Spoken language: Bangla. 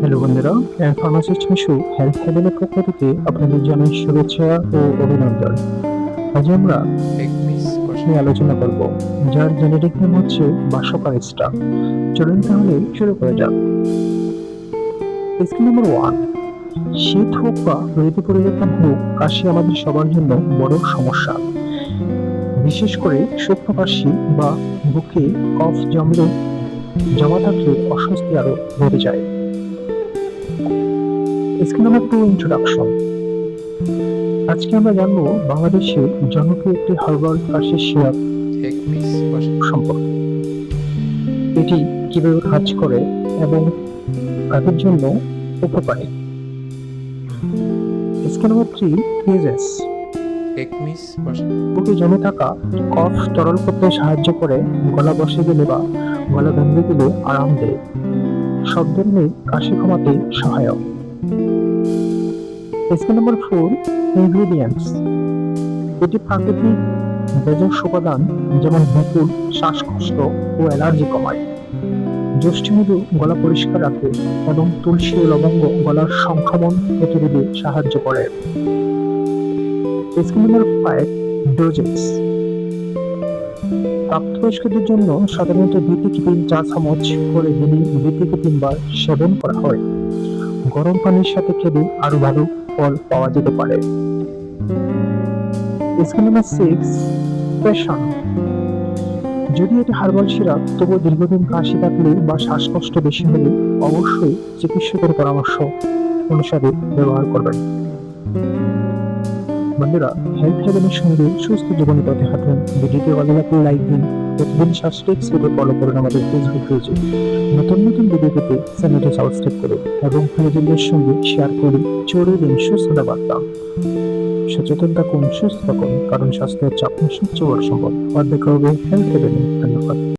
হ্যালো বন্ধুরা, ফার্মাসিস্ট মিশু হেলথ হেভেনের পক্ষ থেকে আপনাদের জানাই শুভেচ্ছা ও অভিনন্দন। আজ আমরা নিয়ে আলোচনা করব, যার জেনেটিক নেম হচ্ছে বাসকারিস্টা। চলুন তাহলে শুরু করা যাক। স্কিল নাম্বার 1, শীত হোক বা ঋতু পরিবর্তন হোক, কাশি আমাদের সবার জন্য বড় সমস্যা। বিশেষ করে শুকনো কাশি বা বুকে কফ জমা থাকলে অস্বস্তি আরো বেড়ে যায়। Skill number 2, introduction. আজকে আমরা জানবো বাংলাদেশে জনপ্রিয় একটি হার্বাল কাশির সিরাপ সম্পর্কে। এটি কিভাবে কাজ করে এবং কাদের জন্য উপকারী। Skill number 3, phases. বুকে জমে থাকা কফ তরল করতে সাহায্য করে, গলা বসে গেলে বা গলা ভেঙে গেলে আরাম দেয়, সব ধরনের কাশি কমাতে সহায়ক। Skill number 4, ingredients. এটি প্রাকৃতিক ভেষজ উপাদান যেমন বকুল শ্বাসকষ্ট ও অ্যালার্জি কমায়, যষ্ঠিমধু গলা পরিষ্কার রাখে এবং তুলসী ও লবঙ্গ গলার সংক্রমণ প্রতিরোধে সাহায্য করে। Skill number 5, doses. প্রাপ্তবয়স্কদের জন্য সাধারণত 2 থেকে 3 চা চামচ করে দিনে 2 থেকে 3 বার সেবন করা হয়। গরম পানির সাথে খেলে আরো ভালো ফল পাওয়া যেতে পারে। Skill number 6, প্রেশন। যদি এটি হার্বাল সিরাপ, তবুও দীর্ঘদিন কাশি থাকলে বা শ্বাসকষ্ট বেশি হলে অবশ্যই চিকিৎসকের পরামর্শ অনুসারে ব্যবহার করবেন। বন্ধুরা, হেলথ হেভেনের সঙ্গে সুস্থ জীবনের পথে হাঁটুন। ভিডিওটি ভালো লাগলে লাইক দিন। প্রতিদিন স্বাস্থ্য ভিডিও ফলো করুন আমাদের ফেসবুক পেজে। নতুন নতুন ভিডিও পেতে চ্যানেলটি সাবস্ক্রাইব করুন এবং প্রিয়জনদের সঙ্গে শেয়ার করে ছড়িয়ে দিন সুস্থতা বার্তা। সচেতন থাকুন, সুস্থ থাকুন, কারণ স্বাস্থ্য হচ্ছে আপনার সবচেয়ে বড় সম্পদ। আর দেখা হবে হেলথ হেভেনে। ধন্যবাদ।